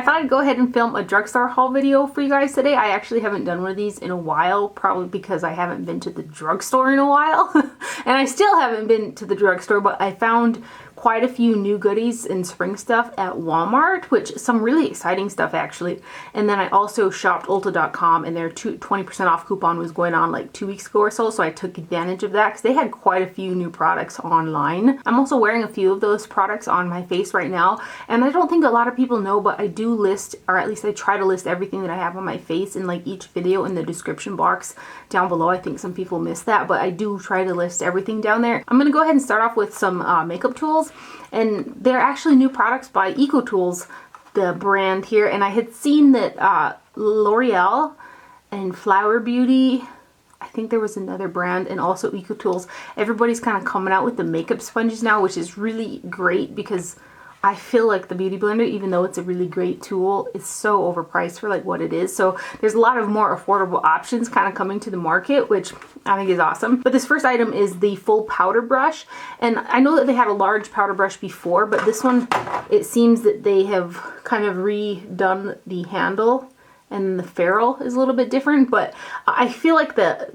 thought I'd go ahead and film a drugstore haul video for you guys today. I actually haven't done one of these in a while, probably because I haven't been to the drugstore in a while. And I still haven't been to the drugstore, but I found quite a few new goodies and spring stuff at Walmart, which some really exciting stuff actually. And then I also shopped Ulta.com, and their 20% off coupon was going on like 2 weeks ago or so, so I took advantage of that because they had quite a few new products online. I'm also wearing a few of those products on my face right now, and I don't think a lot of people know, but I do list, or at least I try to list everything that I have on my face in like each video in the description box down below. I think some people miss that, but I do try to list everything down there. I'm gonna go ahead and start off with some makeup tools. And they're actually new products by EcoTools, the brand here. And I had seen that L'Oreal and Flower Beauty, I think there was another brand, and also EcoTools. Everybody's kind of coming out with the makeup sponges now, which is really great because I feel like the Beauty Blender, even though it's a really great tool, is so overpriced for like what it is. So there's a lot of more affordable options kind of coming to the market, which I think is awesome. But this first item is the full powder brush. And I know that they had a large powder brush before, but this one, it seems that they have kind of redone the handle, and the ferrule is a little bit different, but I feel like the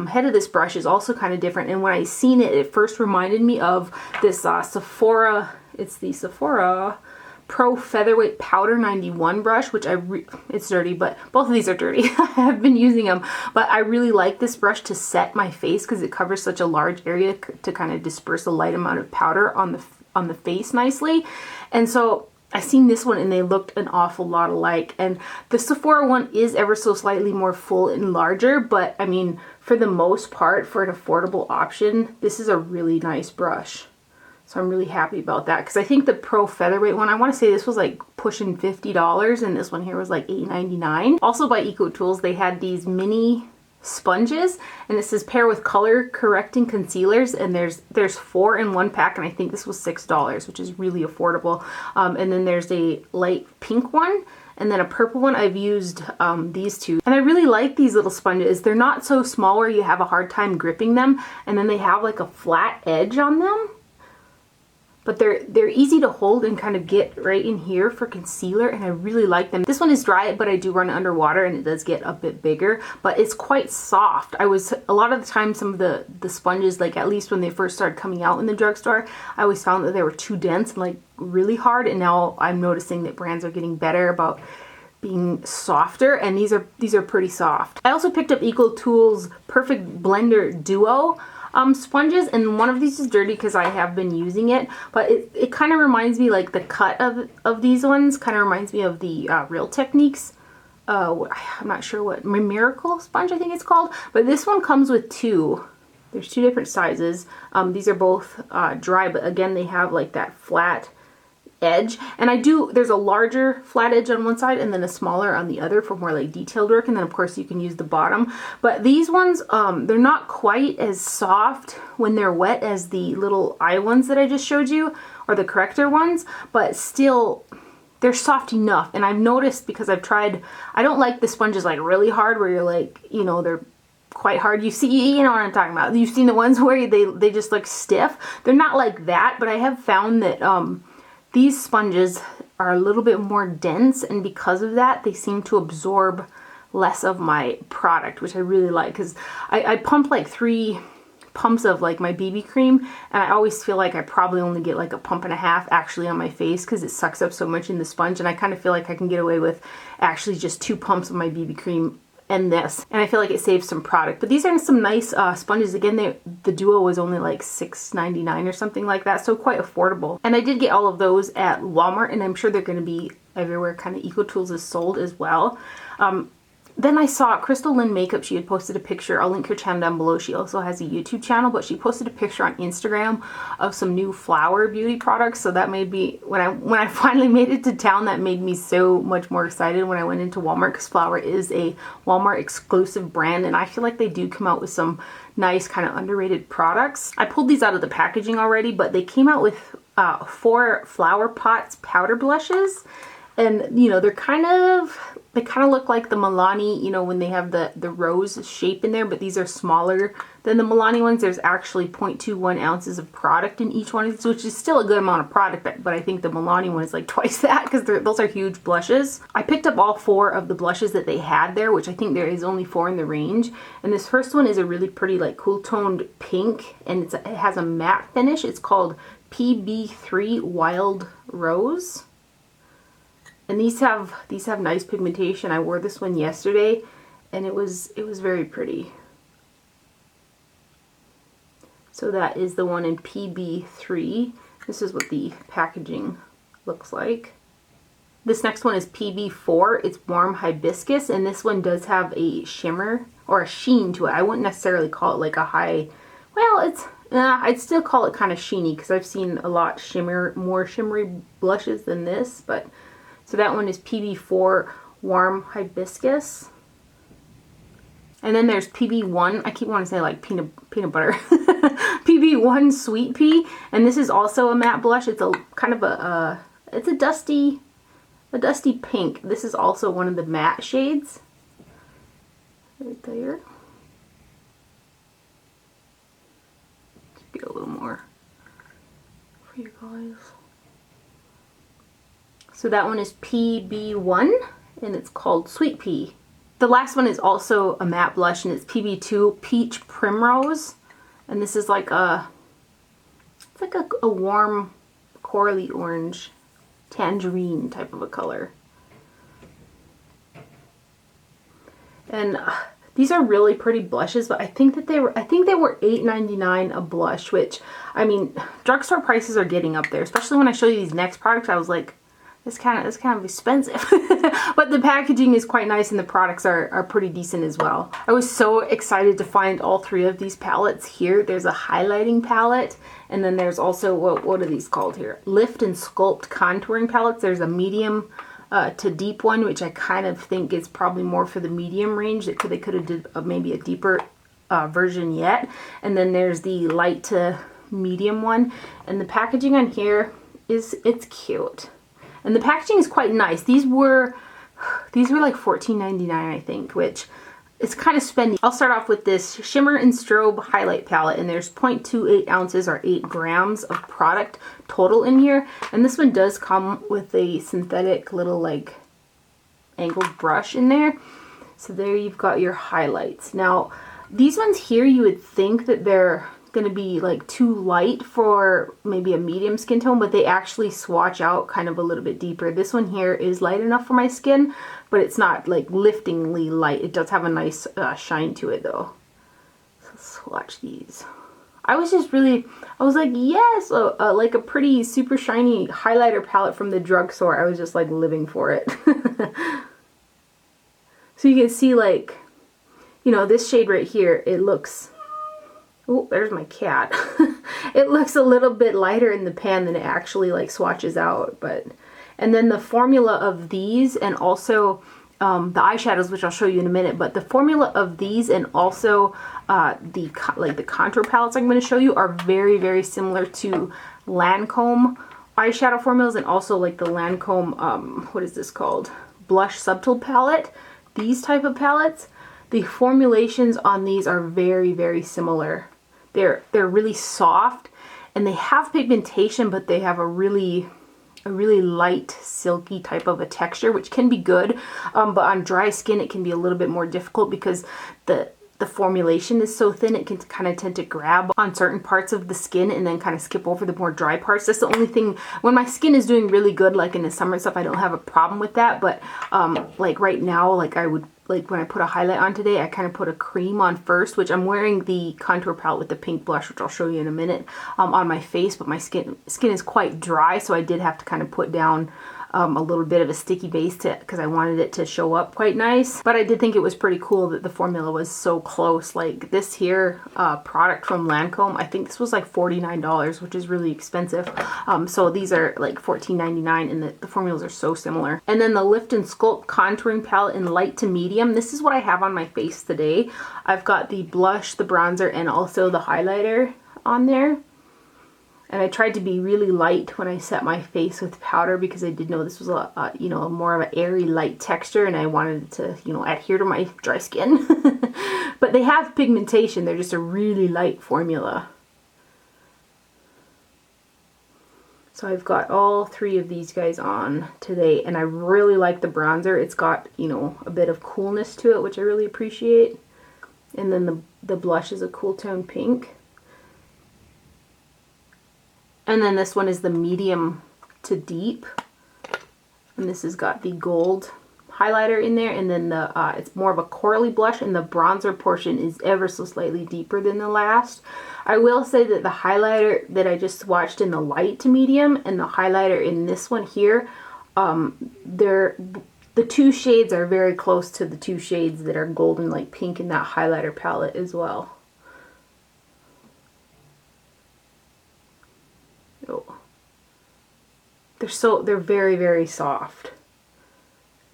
head of this brush is also kind of different. And when I seen it, it first reminded me of this Sephora. It's the Sephora Pro Featherweight Powder 91 brush, which it's dirty, but both of these are dirty. I have been using them, but I really like this brush to set my face because it covers such a large area to kind of disperse a light amount of powder on the face nicely. And so I seen this one and they looked an awful lot alike. And the Sephora one is ever so slightly more full and larger, but I mean, for the most part, for an affordable option, this is a really nice brush. So I'm really happy about that because I think the Pro Featherweight one, I want to say this was like pushing $50, and this one here was like $8.99. Also by EcoTools, they had these mini sponges, and it says pair with color correcting concealers, and there's 4 in one pack, and I think this was $6, which is really affordable. And then there's a light pink one, and then a purple one. I've used these two, and I really like these little sponges. They're not so small where you have a hard time gripping them, and then they have like a flat edge on them. But they're easy to hold and kind of get right in here for concealer, and I really like them. This one is dry, but I do run it underwater, and it does get a bit bigger, but it's quite soft. A lot of the time, some of the sponges, like at least when they first started coming out in the drugstore, I always found that they were too dense and like really hard, and now I'm noticing that brands are getting better about being softer, and these are pretty soft. I also picked up EcoTools Perfect Blender Duo sponges, and one of these is dirty because I have been using it, but it kind of reminds me, like the cut of these ones kind of reminds me of the Real Techniques, I'm not sure what, Miracle sponge I think it's called, but this one comes with two. There's 2 different sizes. These are both dry, but again they have like that flat edge, and there's a larger flat edge on one side and then a smaller on the other for more like detailed work, and then of course you can use the bottom. But these ones, they're not quite as soft when they're wet as the little eye ones that I just showed you, or the corrector ones, but still they're soft enough. And I've noticed, because I've tried, I don't like the sponges like really hard where you're like, you know, they're quite hard. You know what I'm talking about. You've seen the ones where they just look stiff. They're not like that, but I have found that these sponges are a little bit more dense, and because of that, they seem to absorb less of my product, which I really like, because I pump like 3 pumps of like my BB cream, and I always feel like I probably only get like a pump and a half actually on my face because it sucks up so much in the sponge, and I kind of feel like I can get away with actually just 2 pumps of my BB cream and this, and I feel like it saves some product. But these are some nice sponges. Again, the Duo was only like $6.99 or something like that, so quite affordable. And I did get all of those at Walmart, and I'm sure they're going to be everywhere kind of EcoTools is sold as well. Then I saw Crystal Lynn Makeup. She had posted a picture. I'll link her channel down below. She also has a YouTube channel, but she posted a picture on Instagram of some new flower beauty products. So that made me, when I finally made it to town, that made me so much more excited when I went into Walmart, because Flower is a Walmart exclusive brand, and I feel like they do come out with some nice kind of underrated products. I pulled these out of the packaging already, but they came out with 4 Flower Pots powder blushes. And, you know, they kind of look like the Milani, you know, when they have the rose shape in there, but these are smaller than the Milani ones. There's actually 0.21 ounces of product in each one of these, which is still a good amount of product, but I think the Milani one is like twice that because those are huge blushes. I picked up all 4 of the blushes that they had there, which I think there is only 4 in the range. And this first one is a really pretty like cool toned pink, and it has a matte finish. It's called PB3 Wild Rose. And these have nice pigmentation. I wore this one yesterday and it was very pretty. So that is the one in PB3. This is what the packaging looks like. This next one is PB4. It's Warm Hibiscus, and this one does have a shimmer or a sheen to it. I wouldn't necessarily call it like a high, well, I'd still call it kind of sheeny because I've seen a lot more shimmery blushes than this, but so that one is PB4 Warm Hibiscus. And then there's PB1. I keep wanting to say like peanut butter. PB1 Sweet Pea, and this is also a matte blush. It's a kind of it's a dusty pink. This is also one of the matte shades. Right there. Let's get a little more for you guys. So that one is PB1 and it's called Sweet Pea. The last one is also a matte blush and it's PB2 Peach Primrose. And this is like it's like a warm corally orange tangerine type of a color. And these are really pretty blushes, but I think that they were $8.99 a blush, which, I mean, drugstore prices are getting up there, especially when I show you these next products. I was like, it's kind of expensive. But the packaging is quite nice and the products are pretty decent as well. I was so excited to find all 3 of these palettes here. There's a highlighting palette, and then there's also, what are these called here? Lift and Sculpt contouring palettes. There's a medium to deep one, which I kind of think is probably more for the medium range. They could have did maybe a deeper version yet. And then there's the light to medium one. And the packaging on here it's cute. And the packaging is quite nice. These were like $14.99, I think, which is kind of spendy. I'll start off with this Shimmer and Strobe highlight palette, and there's 0.28 ounces or 8 grams of product total in here. And this one does come with a synthetic little like angled brush in there. So there you've got your highlights. Now, these ones here, you would think that they're going to be like too light for maybe a medium skin tone, but they actually swatch out kind of a little bit deeper. This one here is light enough for my skin, but it's not like liftingly light. It does have a nice shine to it though. So let's swatch these. I was like, yes, like a pretty super shiny highlighter palette from the drugstore. I was just like living for it. So you can see, like, you know, this shade right here, it looks, oh, there's my cat. It looks a little bit lighter in the pan than it actually like swatches out. But, and then the formula of these and also the eyeshadows, which I'll show you in a minute, but the formula of these and also the contour palettes I'm going to show you are very, very similar to Lancome eyeshadow formulas, and also like the Lancome, what is this called? Blush Subtle palette. These type of palettes, the formulations on these are very, very similar. They're really soft and they have pigmentation, but they have a really light, silky type of a texture, which can be good. But on dry skin, it can be a little bit more difficult because the formulation is so thin, it can kind of tend to grab on certain parts of the skin and then kind of skip over the more dry parts. That's the only thing. When my skin is doing really good, like in the summer and stuff, I don't have a problem with that. But like right now, like I would, like when I put a highlight on today, I kind of put a cream on first, which I'm wearing the contour palette with the pink blush, which I'll show you in a minute, on my face. But my skin is quite dry, so I did have to kind of put down a little bit of a sticky base because I wanted it to show up quite nice. But I did think it was pretty cool that the formula was so close. Like this here product from Lancome, I think this was like $49, which is really expensive. So these are like $14.99, and the formulas are so similar. And then the Lift and Sculpt contouring palette in light to medium. This is what I have on my face today. I've got the blush, the bronzer, and also the highlighter on there. And I tried to be really light when I set my face with powder because I did know this was a you know, more of an airy light texture, and I wanted it to, you know, adhere to my dry skin. But they have pigmentation, they're just a really light formula. So I've got all 3 of these guys on today, and I really like the bronzer. It's got, you know, a bit of coolness to it, which I really appreciate. And then the blush is a cool tone pink. And then this one is the medium to deep. And this has got the gold highlighter in there. And then the it's more of a corally blush, and the bronzer portion is ever so slightly deeper than the last. I will say that the highlighter that I just swatched in the light to medium and the highlighter in this one here, the 2 shades are very close to the 2 shades that are golden light pink in that highlighter palette as well. Oh. They're very, very soft.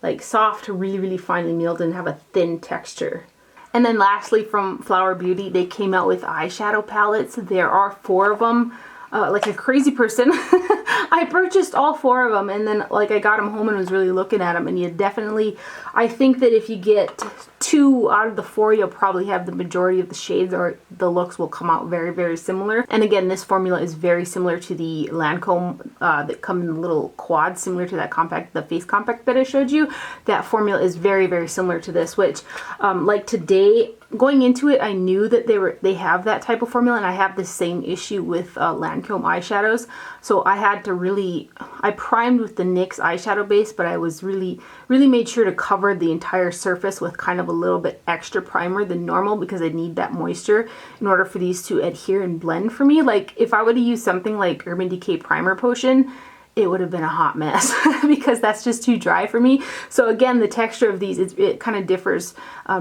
Like soft, really, really finely milled, and have a thin texture. And then lastly, from Flower Beauty, they came out with eyeshadow palettes. There are 4 of them. Like a crazy person, I purchased all 4 of them, and then like I got them home and was really looking at them, and you definitely, I think that if you get 2 out of the 4, you'll probably have the majority of the shades, or the looks will come out very, very similar. And again, this formula is very similar to the Lancome that come in the little quads, similar to that compact, the face compact that I showed you. That formula is very, very similar to this, which like today, going into it, I knew that they have that type of formula, and I have the same issue with Lancome eyeshadows. So I had to really, I primed with the NYX Eyeshadow Base, but I was really made sure to cover the entire surface with kind of a little bit extra primer than normal, because I need that moisture in order for these to adhere and blend for me. Like if I would have used something like Urban Decay Primer Potion, it would have been a hot mess because that's just too dry for me. So again, the texture of these, it kind of differs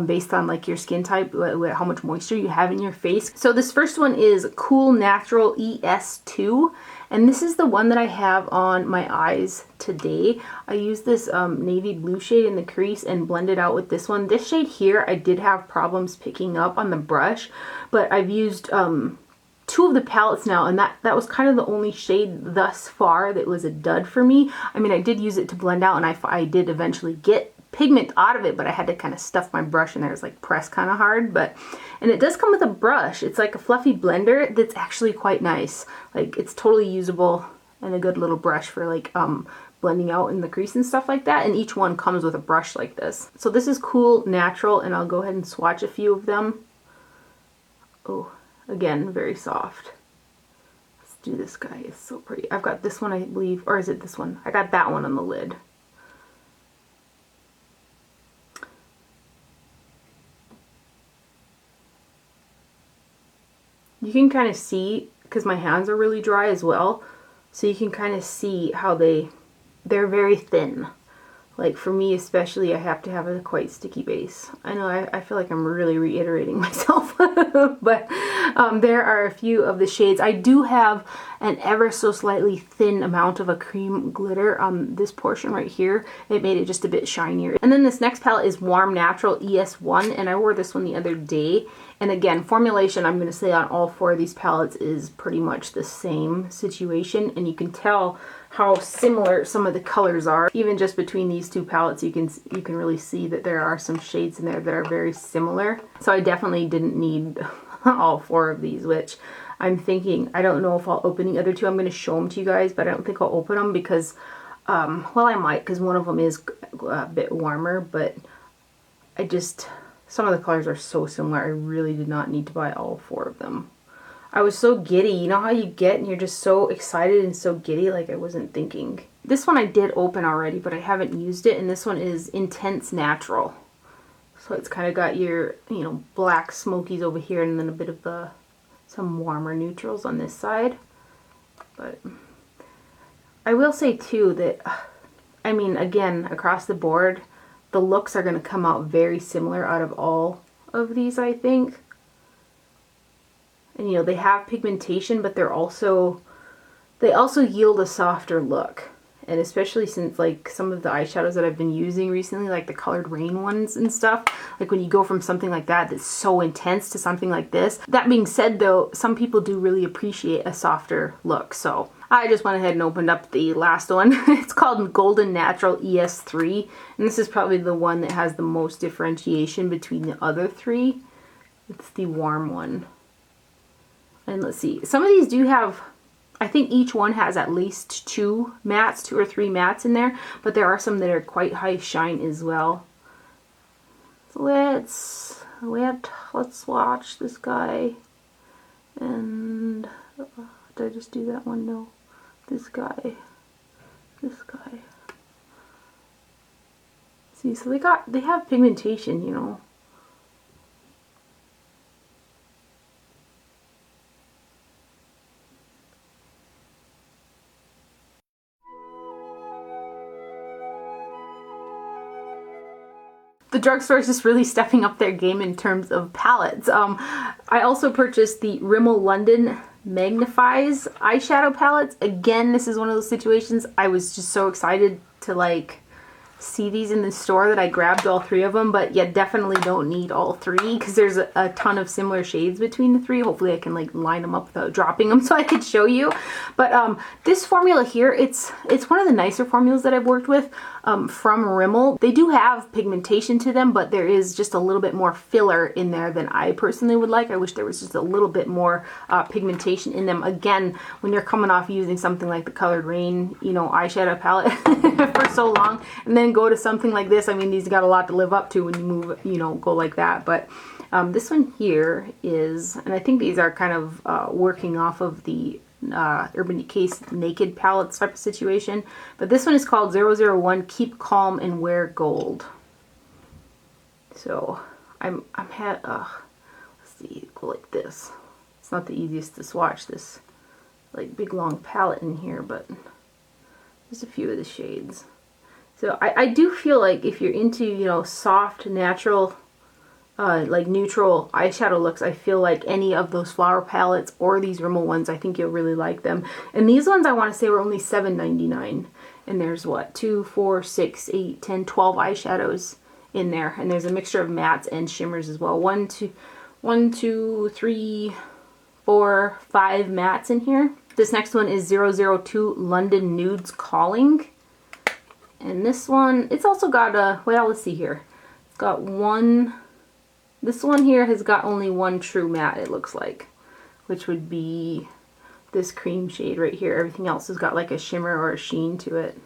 based on like your skin type, how much moisture you have in your face. So this first one is Cool Natural ES2, and this is the one that I have on my eyes today. I used this navy blue shade in the crease and blended out with this one. This shade here, I did have problems picking up on the brush, but I've used 2 of the palettes now, and that was kind of the only shade thus far that was a dud for me. I mean, I did use it to blend out, and I did eventually get pigment out of it, but I had to kind of stuff my brush in there. It's like press kind of hard, and it does come with a brush. It's like a fluffy blender that's actually quite nice. Like it's totally usable and a good little brush for like blending out in the crease and stuff like that. And each one comes with a brush like this. So this is Cool Natural, and I'll go ahead and swatch a few of them. Oh. Again, very soft. Let's do this guy. It's so pretty. I've got this one, I believe, or is it this one? I got that one on the lid. You can kind of see, because my hands are really dry as well, so you can kind of see how they're very thin. Like for me especially, I have to have a quite sticky base. I know I feel like I'm really reiterating myself, but there are a few of the shades. I do have an ever so slightly thin amount of a cream glitter on this portion right here. It made it just a bit shinier. And then this next palette is Warm Natural ES1, and I wore this one the other day. And again, formulation, I'm going to say on all 4 of these palettes is pretty much the same situation, and you can tell how similar some of the colors are. Even just between these 2 palettes, you can really see that there are some shades in there that are very similar. So I definitely didn't need all 4 of these, which I'm thinking, I don't know if I'll open the other 2. I'm going to show them to you guys, but I don't think I'll open them because, well, I might, because one of them is a bit warmer, but some of the colors are so similar. I really did not need to buy all 4 of them. I was so giddy. You know how you get and you're just so excited and so giddy, like I wasn't thinking. This one I did open already, but I haven't used it, and this one is Intense Natural. So it's kind of got your, you know, black smokies over here, and then a bit of some warmer neutrals on this side. But I will say too that, I mean, again, across the board, the looks are going to come out very similar out of all of these, I think. And you know, they have pigmentation, but they also yield a softer look. And especially since like some of the eyeshadows that I've been using recently, like the Colored Rain ones and stuff, like when you go from something like that that's so intense to something like this. That being said though, some people do really appreciate a softer look. So I just went ahead and opened up the last one. It's called Golden Natural ES3. And this is probably the one that has the most differentiation between the other three. It's the warm one. And let's see, some of these do have, I think each one has at least two or three mattes in there, but there are some that are quite high shine as well. So let's swatch this guy. And did I just do that one? No. This guy. See, so they have pigmentation, you know. The drugstore is just really stepping up their game in terms of palettes. I also purchased the Rimmel London Magnifies eyeshadow palettes. Again, this is one of those situations I was just so excited to like see these in the store that I grabbed all three of them, but you definitely don't need all three because there's a ton of similar shades between the three. Hopefully I can like line them up without dropping them so I could show you. But this formula here, it's one of the nicer formulas that I've worked with from Rimmel. They do have pigmentation to them, but there is just a little bit more filler in there than I personally would like. I wish there was just a little bit more pigmentation in them. Again, when you're coming off using something like the Colored Rain, you know, eyeshadow palette for so long, and then go to something like this. I mean, these got a lot to live up to when you move, you know, go like that. But this one here is, and I think these are kind of working off of the Urban Decay Naked palettes type of situation. But this one is called 001 Keep Calm and Wear Gold. So let's see, go like this. It's not the easiest to swatch this like big long palette in here, but there's a few of the shades. So I do feel like if you're into, you know, soft, natural, like neutral eyeshadow looks, I feel like any of those flower palettes or these Rimmel ones, I think you'll really like them. And these ones I want to say were only $7.99. And there's what, 2, 4, 6, 8, 10, 12 eyeshadows in there. And there's a mixture of mattes and shimmers as well. 1, 2, 3, 4, 5 mattes in here. This next one is 002 London Nudes Calling. And this one, it's also got a, well, let's see here. It's got one, this one here has got only one true matte, it looks like, which would be this cream shade right here. Everything else has got like a shimmer or a sheen to it.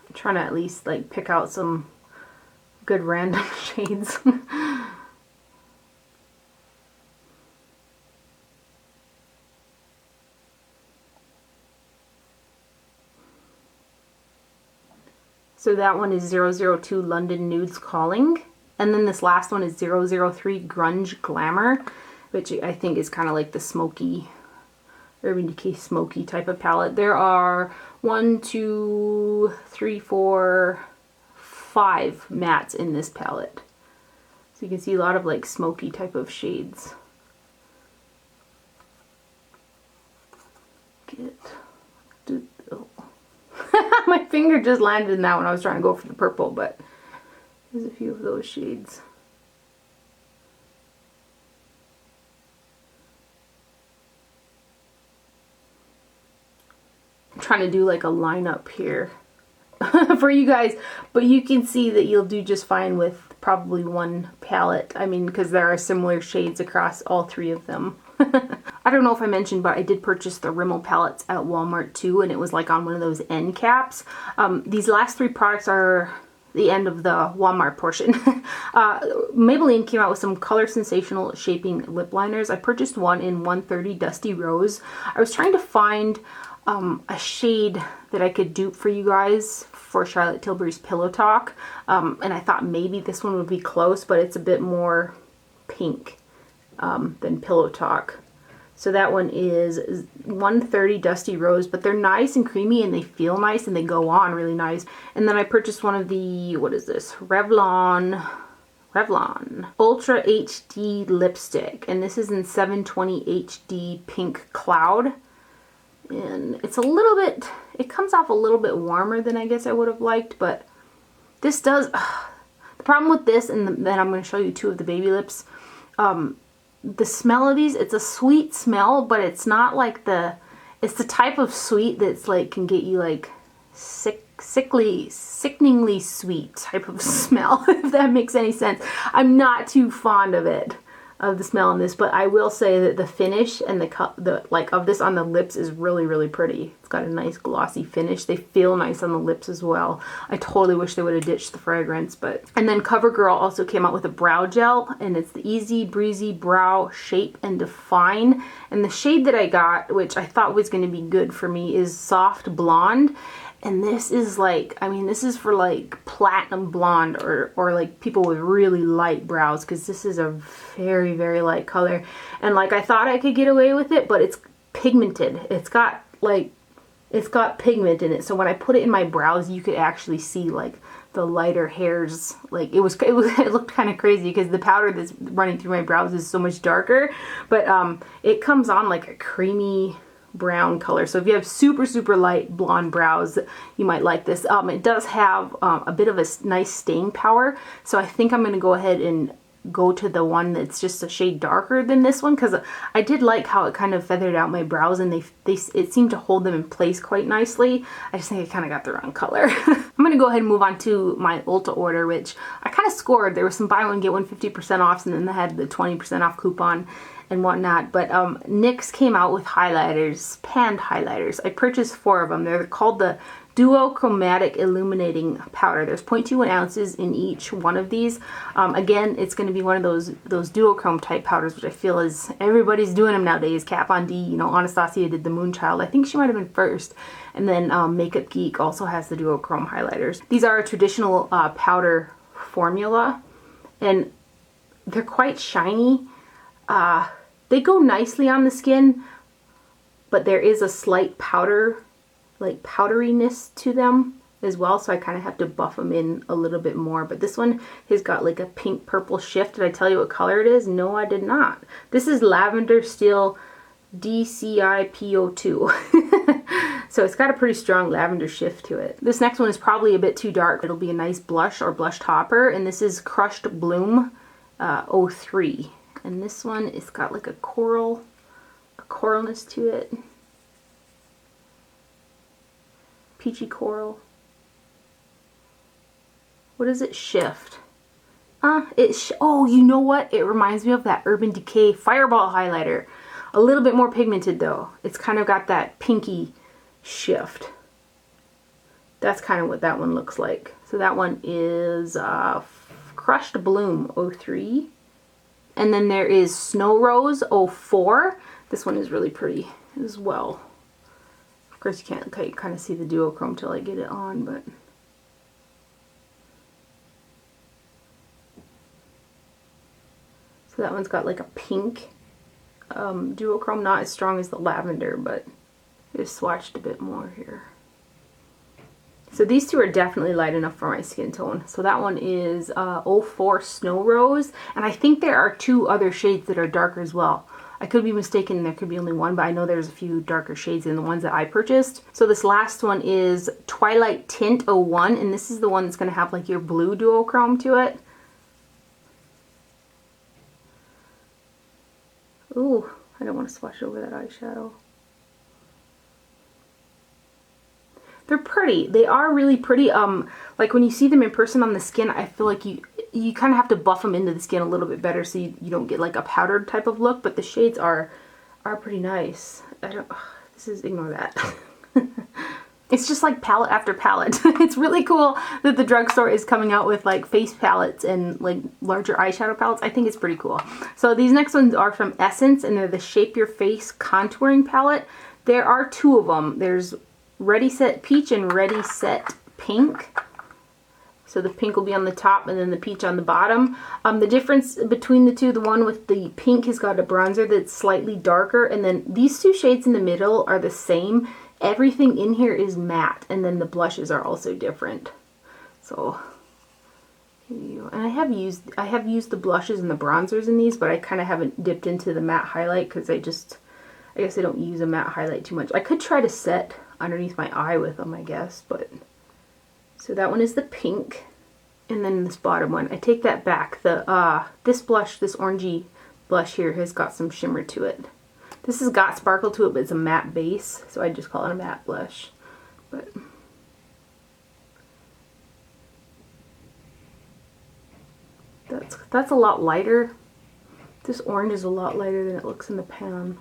I'm trying to at least like pick out some good random shades. So that one is 002 London Nudes Calling. And then this last one is 003 Grunge Glamour, which I think is kind of like the smoky, Urban Decay smoky type of palette. There are 1, 2, 3, 4, 5 mattes in this palette. So you can see a lot of like smoky type of shades. My finger just landed in that when I was trying to go for the purple, but there's a few of those shades. I'm trying to do like a lineup here for you guys, but you can see that you'll do just fine with probably one palette. I mean, because there are similar shades across all three of them. I don't know if I mentioned, but I did purchase the Rimmel palettes at Walmart too, and it was like on one of those end caps. These last three products are the end of the Walmart portion. Maybelline came out with some Color Sensational Shaping Lip Liners. I purchased one in 130 Dusty Rose. I was trying to find a shade that I could dupe for you guys for Charlotte Tilbury's Pillow Talk, and I thought maybe this one would be close, but it's a bit more pink than Pillow Talk. So that one is 130 Dusty Rose, but they're nice and creamy and they feel nice and they go on really nice. And then I purchased one of the, what is this? Revlon Ultra HD lipstick, and this is in 720 HD Pink Cloud. And it's a little bit, it comes off a little bit warmer than I guess I would have liked, but this does, the problem with this, and then I'm going to show you two of the baby lips, the smell of these, it's a sweet smell, but it's not like it's the type of sweet that's like, can get you like sickeningly sweet type of smell, if that makes any sense. I'm not too fond of it, of the smell in this, but I will say that the finish and the like of this on the lips is really, really pretty. It's got a nice glossy finish. They feel nice on the lips as well. I totally wish they would have ditched the fragrance, but. And then CoverGirl also came out with a brow gel, and it's the Easy Breezy Brow Shape and Define. And the shade that I got, which I thought was going to be good for me, is Soft Blonde. And this is like, I mean, this is for like platinum blonde or like people with really light brows, because this is a very, very light color. And like, I thought I could get away with it, but it's pigmented. It's got pigment in it. So when I put it in my brows, you could actually see like the lighter hairs. Like it looked kind of crazy because the powder that's running through my brows is so much darker, but it comes on like a creamy brown color. So if you have super, super light blonde brows, you might like this. It does have a bit of a nice staying power. So I think I'm going to go ahead and go to the one that's just a shade darker than this one, because I did like how it kind of feathered out my brows, and it seemed to hold them in place quite nicely. I just think I kind of got the wrong color. I'm going to go ahead and move on to my Ulta order, which I kind of scored. There was some buy one get one 50% off, and then they had the 20% off coupon and whatnot. But NYX came out with highlighters, panned highlighters. I purchased 4 of them. They're called the Duo Chromatic Illuminating Powder. There's 0.21 ounces in each one of these. Again, it's going to be one of those duochrome type powders, which I feel is, everybody's doing them nowadays. Kat Von D, you know, Anastasia did the Moonchild. I think she might have been first. And then Makeup Geek also has the duochrome highlighters. These are a traditional powder formula, and they're quite shiny. They go nicely on the skin, but there is a slight powder, like powderiness to them as well, so I kind of have to buff them in a little bit more. But this one has got like a pink purple shift. Did I tell you what color it is? No, I did not. This is Lavender Steel DCIPO2. So it's got a pretty strong lavender shift to it. This next one is probably a bit too dark. It'll be a nice blush or blush topper, and this is Crushed Bloom 03. And this one, it's got like a coralness to it. Peachy coral. What is it? Shift. Oh, you know what? It reminds me of that Urban Decay Fireball highlighter. A little bit more pigmented though. It's kind of got that pinky shift. That's kind of what that one looks like. So that one is Crushed Bloom 03. And then there is Snow Rose 04. This one is really pretty as well. Of course, you can't kind of see the duochrome till I get it on, but so that one's got like a pink duochrome, not as strong as the lavender, but I just swatched a bit more here. So these two are definitely light enough for my skin tone. So that one is 04 Snow Rose, and I think there are 2 other shades that are darker as well. I could be mistaken, there could be only one, but I know there's a few darker shades in the ones that I purchased. So this last one is Twilight Tint 01, and this is the one that's going to have like your blue duochrome to it. Ooh, I don't want to swatch over that eyeshadow. They're pretty. They are really pretty. Like when you see them in person on the skin, I feel like you kind of have to buff them into the skin a little bit better so you don't get like a powdered type of look, but the shades are pretty nice. Ignore that. It's just like palette after palette. It's really cool that the drugstore is coming out with like face palettes and like larger eyeshadow palettes. I think it's pretty cool. So these next ones are from Essence, and they're the Shape Your Face Contouring Palette. There are 2 of them. There's Ready Set Peach and Ready Set Pink. So the pink will be on the top and then the peach on the bottom. The difference between the two, the one with the pink has got a bronzer that's slightly darker, and then these 2 shades in the middle are the same. Everything in here is matte, and then the blushes are also different. So, and I have used the blushes and the bronzers in these, but I kind of haven't dipped into the matte highlight because I guess I don't use a matte highlight too much. I could try to set underneath my eye with them, I guess. But so that one is the pink, and then this bottom one, I take that back. The this blush, this orangey blush here, has got some shimmer to it. This has got sparkle to it, but it's a matte base, so I just call it a matte blush. But that's a lot lighter. This orange is a lot lighter than it looks in the pan.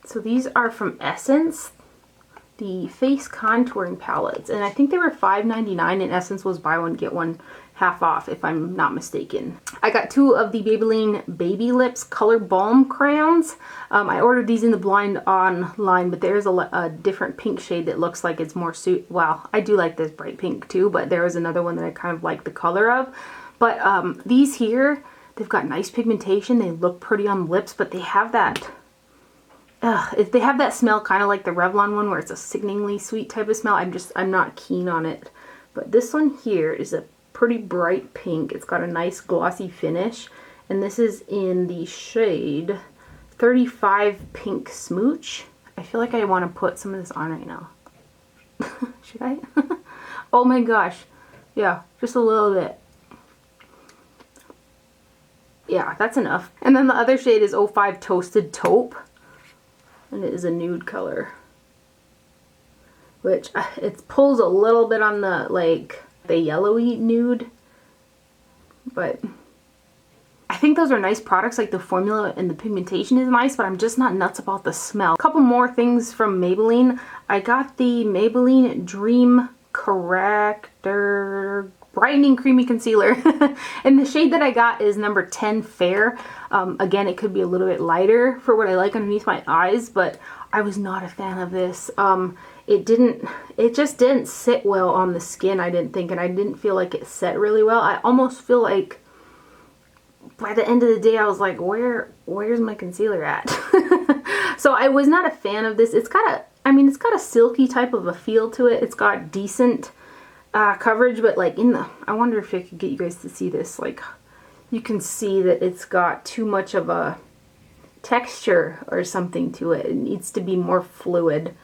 So these are from Essence, the face contouring palettes, and I think they were $5.99, and Essence was buy one get one half off, if I'm not mistaken. I got 2 of the Maybelline Baby Lips Color Balm crayons. I ordered these in the blind online, but there's a different pink shade that looks like it's more well, I do like this bright pink too, but there is another one that I kind of like the color of. But these here, they've got nice pigmentation. They look pretty on the lips, but they have that they have that smell kind of like the Revlon one, where it's a sickeningly sweet type of smell. I'm not keen on it. But this one here is a pretty bright pink. It's got a nice glossy finish, and this is in the shade 35 Pink Smooch. I feel like I want to put some of this on right now. Should I? Oh my gosh. Yeah, just a little bit. Yeah, that's enough. And then the other shade is 05 Toasted Taupe, and it is a nude color, which it pulls a little bit on the like the yellowy nude, but I think those are nice products. Like the formula and the pigmentation is nice, but I'm just not nuts about the smell. A couple more things from Maybelline. I got the Maybelline Dream Corrector Brightening Creamy Concealer, and the shade that I got is number 10 Fair. Again, it could be a little bit lighter for what I like underneath my eyes, but I was not a fan of this. It just didn't sit well on the skin, I didn't think, and I didn't feel like it set really well. I almost feel like by the end of the day I was like, where's my concealer at? So I was not a fan of this. It's got a silky type of a feel to it. It's got decent coverage, but like I wonder if I could get you guys to see this. Like, you can see that it's got too much of a texture or something to it. It needs to be more fluid.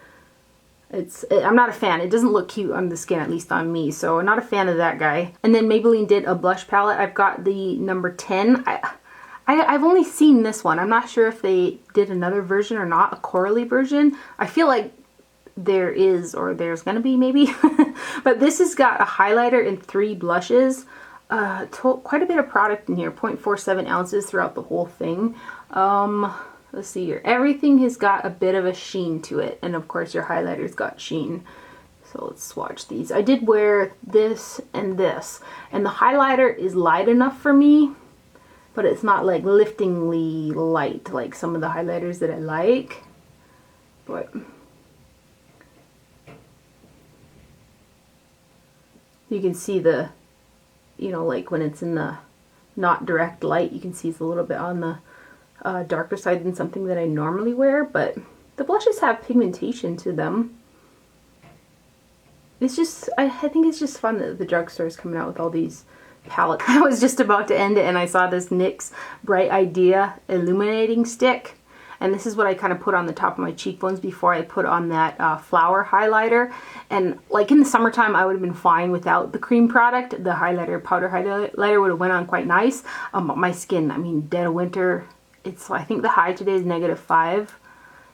I'm not a fan. It doesn't look cute on the skin, at least on me, so I'm not a fan of that guy. And then Maybelline did a blush palette. I've got the number 10. I've only seen this one. I'm not sure if they did another version or not, a Coralie version. I feel like there is, or there's gonna be maybe. But this has got a highlighter and 3 blushes. Quite a bit of product in here, 0.47 ounces throughout the whole thing. Let's see here. Everything has got a bit of a sheen to it, and of course your highlighter's got sheen. So let's swatch these. I did wear this, and the highlighter is light enough for me, but it's not like liftingly light like some of the highlighters that I like. But you can see the, like when it's in the not direct light, you can see it's a little bit on the darker side than something that I normally wear, but the blushes have pigmentation to them. It's just, I think it's just fun that the drugstore is coming out with all these palettes. I was just about to end it and I saw this NYX Bright Idea Illuminating Stick. And this is what I kind of put on the top of my cheekbones before I put on that flower highlighter. And like in the summertime, I would have been fine without the cream product. The highlighter, powder highlighter would have went on quite nice. But my skin, dead of winter. I think the high today is -5.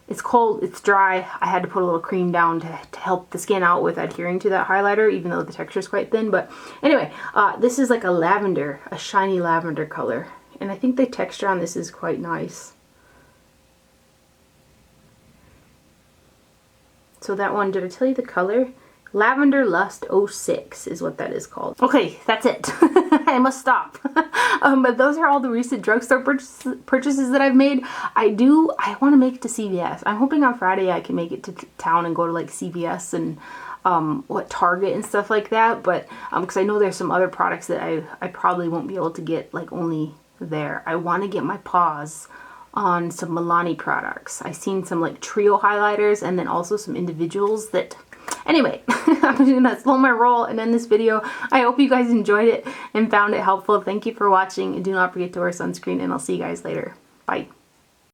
It's cold, it's dry. I had to put a little cream down to help the skin out with adhering to that highlighter, even though the texture is quite thin. But anyway, this is like a shiny lavender color. And I think the texture on this is quite nice. So that one, did I tell you the color? Lavender Lust 06 is what that is called. Okay, that's it. I must stop. But those are all the recent drugstore purchases that I've made. I want to make it to CVS. I'm hoping on Friday I can make it to town and go to like CVS and Target and stuff like that. But because I know there's some other products that I probably won't be able to get like only there. I want to get my paws on some Milani products. I've seen some like trio highlighters and then also some individuals that... Anyway, I'm just gonna slow my roll and end this video. I hope you guys enjoyed it and found it helpful. Thank you for watching, and do not forget to wear sunscreen, and I'll see you guys later. Bye.